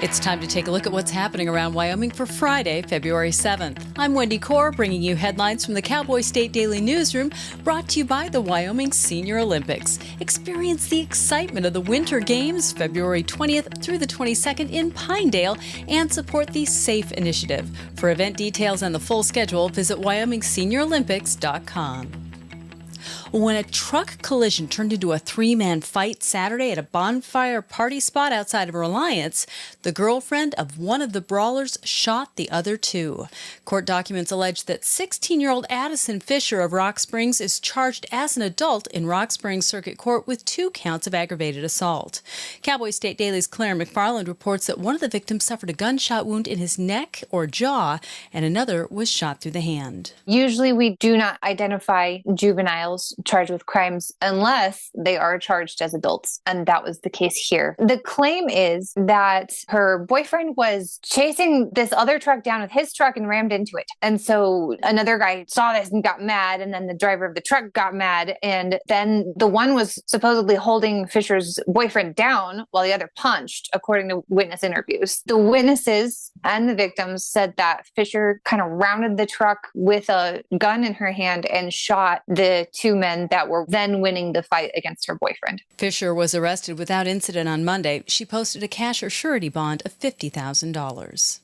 It's time to take a look at what's happening around Wyoming for Friday, February 7th. I'm Wendy Corr, bringing you headlines from the Cowboy State Daily newsroom, brought to you by the Wyoming Senior Olympics. Experience the excitement of the Winter Games, February 20th through the 22nd in Pinedale, and support the SAFE initiative. For event details and the full schedule, visit WyomingSeniorOlympics.com. When a truck collision turned into a three-man fight Saturday at a bonfire party spot outside of Reliance, the girlfriend of one of the brawlers shot the other two. Court documents allege that 16-year-old Addison Fisher of Rock Springs is charged as an adult in Rock Springs Circuit Court with 2 counts of aggravated assault. Cowboy State Daily's Claire McFarland reports that one of the victims suffered a gunshot wound in his neck or jaw, and another was shot through the hand. Usually we do not identify juveniles charged with crimes unless they are charged as adults, and that was the case here. The claim is that her boyfriend was chasing this other truck down with his truck and rammed into it. And so another guy saw this and got mad, and then the driver of the truck got mad, and then the one was supposedly holding Fisher's boyfriend down while the other punched, according to witness interviews. The witnesses and the victims said that Fisher kind of rounded the truck with a gun in her hand and shot the 2 men that were then winning the fight against her boyfriend. Fisher was arrested without incident on Monday. She posted a cash or surety bond of $50,000.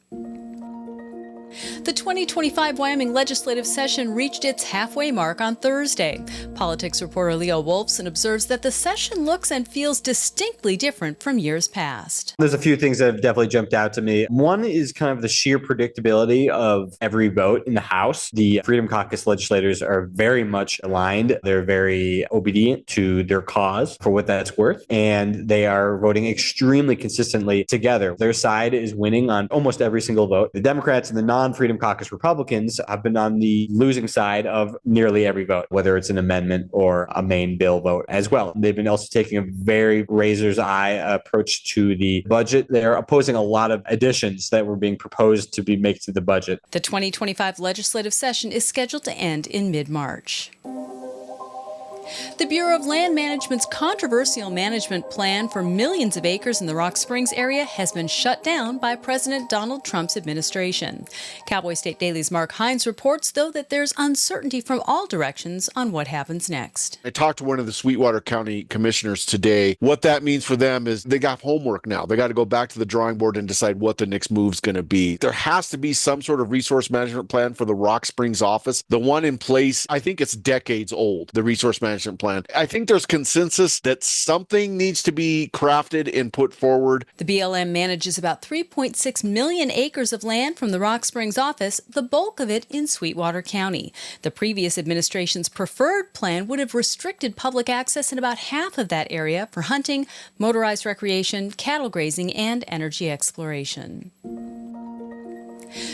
The 2025 Wyoming legislative session reached its halfway mark on Thursday. Politics reporter Leo Wolfson observes that the session looks and feels distinctly different from years past. There's a few things that have definitely jumped out to me. One is kind of the sheer predictability of every vote in the House. The Freedom Caucus legislators are very much aligned. They're very obedient to their cause for what that's worth, and they are voting extremely consistently together. Their side is winning on almost every single vote. The Democrats and the non-Freedom Caucus Republicans have been on the losing side of nearly every vote, whether it's an amendment or a main bill vote as well. They've been also taking a very razor's eye approach to the budget. They're opposing a lot of additions that were being proposed to be made to the budget. The 2025 legislative session is scheduled to end in mid-March. The Bureau of Land Management's controversial management plan for millions of acres in the Rock Springs area has been shut down by President Donald Trump's administration. Cowboy State Daily's Mark Hines reports, though, that there's uncertainty from all directions on what happens next. I talked to one of the Sweetwater County commissioners today. What that means for them is they got homework now. They got to go back to the drawing board and decide what the next move's going to be. There has to be some sort of resource management plan for the Rock Springs office. The one in place, I think it's decades old, the resource management plan. I think there's consensus that something needs to be crafted and put forward. The BLM manages about 3.6 million acres of land from the Rock Springs office, the bulk of it in Sweetwater County. The previous administration's preferred plan would have restricted public access in about half of that area for hunting, motorized recreation, cattle grazing, and energy exploration.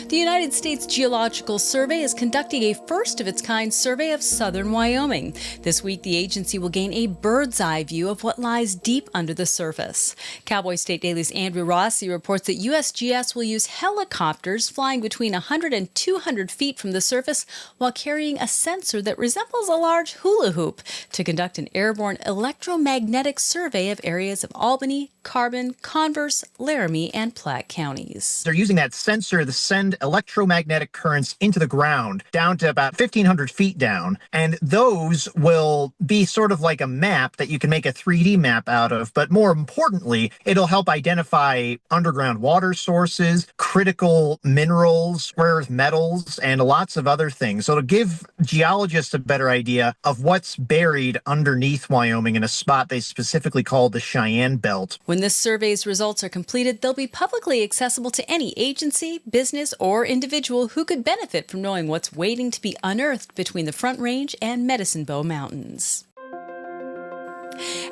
The United States Geological Survey is conducting a first-of-its-kind survey of southern Wyoming. This week, the agency will gain a bird's-eye view of what lies deep under the surface. Cowboy State Daily's Andrew Rossi reports that USGS will use helicopters flying between 100 and 200 feet from the surface while carrying a sensor that resembles a large hula hoop to conduct an airborne electromagnetic survey of areas of Albany, Carbon, Converse, Laramie, and Platte counties. They're using that sensor to send electromagnetic currents into the ground down to about 1,500 feet down. And those will be sort of like a map that you can make a 3D map out of. But more importantly, it'll help identify underground water sources, critical minerals, rare earth metals, and lots of other things. So it'll give geologists a better idea of what's buried underneath Wyoming in a spot they specifically call the Cheyenne Belt. When this survey's results are completed, they'll be publicly accessible to any agency, business, or individual who could benefit from knowing what's waiting to be unearthed between the Front Range and Medicine Bow Mountains.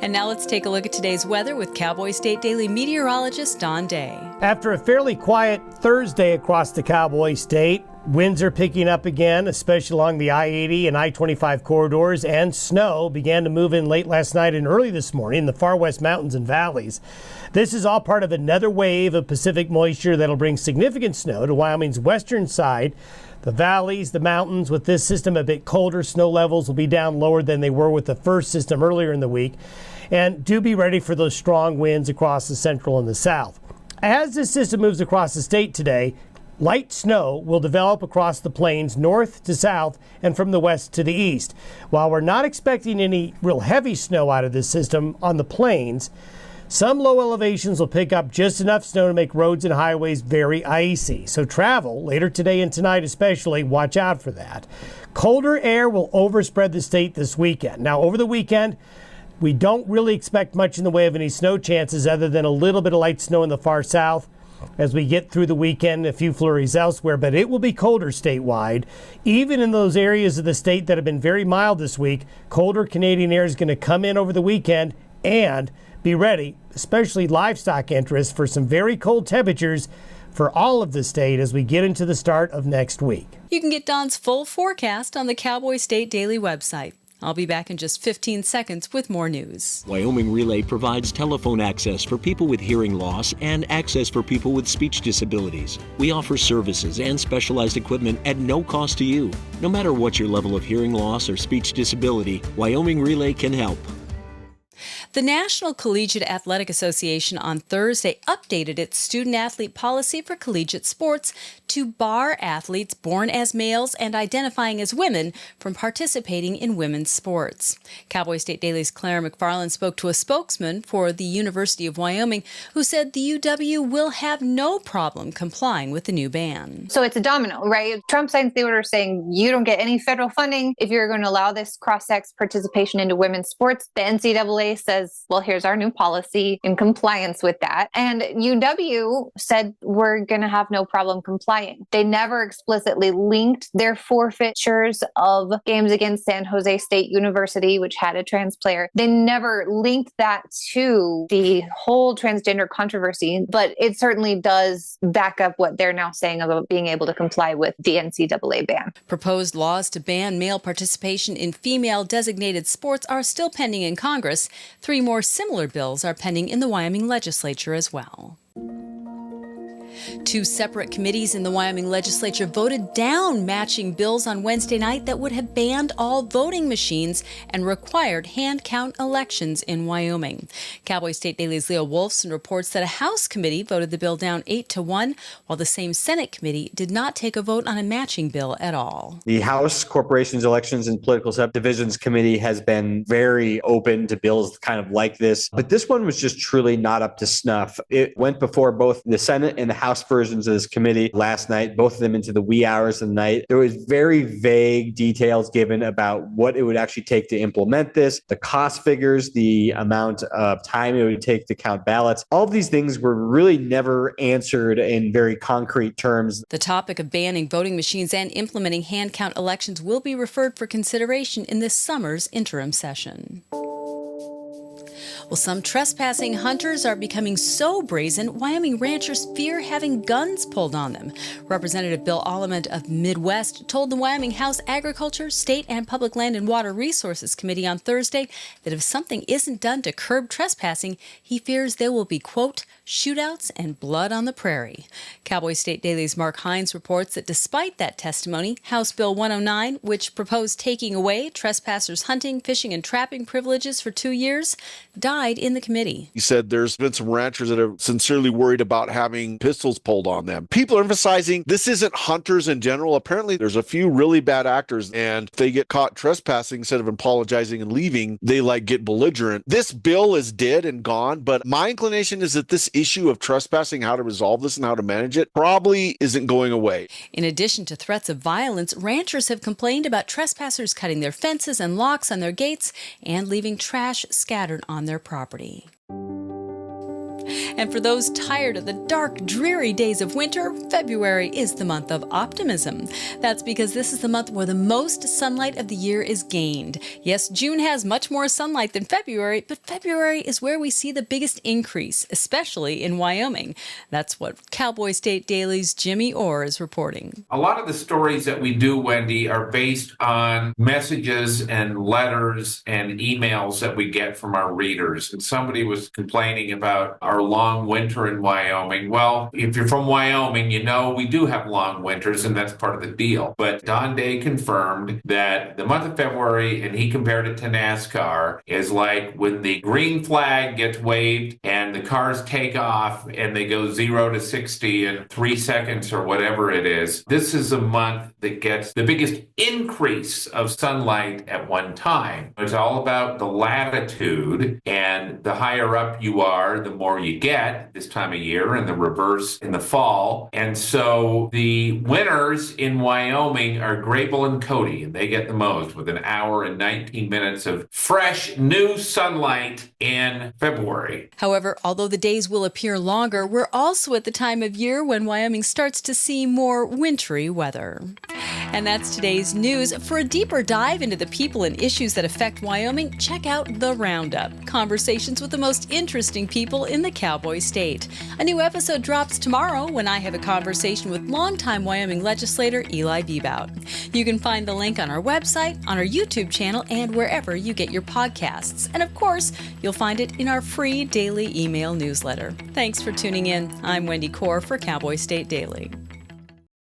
And now let's take a look at today's weather with Cowboy State Daily meteorologist Don Day. After a fairly quiet Thursday across the Cowboy State, winds are picking up again, especially along the I-80 and I-25 corridors, and snow began to move in late last night and early this morning in the far west mountains and valleys. This is all part of another wave of Pacific moisture that'll bring significant snow to Wyoming's western side. The valleys, the mountains, with this system a bit colder, snow levels will be down lower than they were with the first system earlier in the week. And do be ready for those strong winds across the central and the south. As this system moves across the state today, light snow will develop across the plains north to south and from the west to the east. While we're not expecting any real heavy snow out of this system on the plains, some low elevations will pick up just enough snow to make roads and highways very icy. So travel, later today and tonight especially, watch out for that. Colder air will overspread the state this weekend. Now, over the weekend, we don't really expect much in the way of any snow chances other than a little bit of light snow in the far south as we get through the weekend, a few flurries elsewhere, but it will be colder statewide. Even in those areas of the state that have been very mild this week, colder Canadian air is going to come in over the weekend, and be ready, especially livestock interests, for some very cold temperatures for all of the state as we get into the start of next week. You can get Don's full forecast on the Cowboy State Daily website. I'll be back in just 15 seconds with more news. Wyoming Relay provides telephone access for people with hearing loss and access for people with speech disabilities. We offer services and specialized equipment at no cost to you. No matter what your level of hearing loss or speech disability, Wyoming Relay can help. The National Collegiate Athletic Association on Thursday updated its student-athlete policy for collegiate sports to bar athletes born as males and identifying as women from participating in women's sports. Cowboy State Daily's Claire McFarland spoke to a spokesman for the University of Wyoming who said the UW will have no problem complying with the new ban. So it's a domino, right? Trump signs the order saying you don't get any federal funding if you're going to allow this cross-sex participation into women's sports. The NCAA says, well, here's our new policy in compliance with that. And UW said we're going to have no problem complying. They never explicitly linked their forfeitures of games against San Jose State University, which had a trans player. They never linked that to the whole transgender controversy, but it certainly does back up what they're now saying about being able to comply with the NCAA ban. Proposed laws to ban male participation in female-designated sports are still pending in Congress. 3 more similar bills are pending in the Wyoming legislature as well. 2 separate committees in the Wyoming legislature voted down matching bills on Wednesday night that would have banned all voting machines and required hand-count elections in Wyoming. Cowboy State Daily's Leo Wolfson reports that a House committee voted the bill down 8-1, while the same Senate committee did not take a vote on a matching bill at all. The House Corporations, Elections, and Political Subdivisions Committee has been very open to bills kind of like this, but this one was just truly not up to snuff. It went before both the Senate and the House versions of this committee last night, both of them into the wee hours of the night. There was very vague details given about what it would actually take to implement this, the cost figures, the amount of time it would take to count ballots. All of these things were really never answered in very concrete terms. The topic of banning voting machines and implementing hand count elections will be referred for consideration in this summer's interim session. Well, some trespassing hunters are becoming so brazen, Wyoming ranchers fear having guns pulled on them. Representative Bill Allemand of Midwest told the Wyoming House Agriculture, State and Public Land and Water Resources Committee on Thursday that if something isn't done to curb trespassing, he fears there will be, quote, shootouts and blood on the prairie. Cowboy State Daily's Mark Hines reports that despite that testimony, House Bill 109, which proposed taking away trespassers' hunting, fishing, and trapping privileges for 2 years, died in the committee. He said there's been some ranchers that are sincerely worried about having pistols pulled on them. People are emphasizing this isn't hunters in general. Apparently, there's a few really bad actors, and if they get caught trespassing, instead of apologizing and leaving, they get belligerent. This bill is dead and gone, but my inclination is that this issue of trespassing, how to resolve this and how to manage it, probably isn't going away. In addition to threats of violence, ranchers have complained about trespassers cutting their fences and locks on their gates and leaving trash scattered on their property. And for those tired of the dark, dreary days of winter, February is the month of optimism. That's because this is the month where the most sunlight of the year is gained. Yes, June has much more sunlight than February, but February is where we see the biggest increase, especially in Wyoming. That's what Cowboy State Daily's Jimmy Orr is reporting. A lot of the stories that we do, Wendy, are based on messages and letters and emails that we get from our readers. And somebody was complaining about our our long winter in Wyoming. Well, if you're from Wyoming, you know we do have long winters, and that's part of the deal. But Don Day confirmed that the month of February, and he compared it to NASCAR, is like when the green flag gets waved and the cars take off and they go 0 to 60 in 3 seconds or whatever it is. This is a month that gets the biggest increase of sunlight at one time. It's all about the latitude, and the higher up you are, the more you get this time of year, and the reverse in the fall. And so the winners in Wyoming are Grable and Cody, and they get the most with an hour and 19 minutes of fresh new sunlight in February. However, although the days will appear longer, we're also at the time of year when Wyoming starts to see more wintry weather. And that's today's news. For a deeper dive into the people and issues that affect Wyoming, check out The Roundup, conversations with the most interesting people in the Cowboy State. A new episode drops tomorrow when I have a conversation with longtime Wyoming legislator Eli Bebout. You can find the link on our website, on our YouTube channel, and wherever you get your podcasts. And of course, you'll find it in our free daily email newsletter. Thanks for tuning in. I'm Wendy Corr for Cowboy State Daily.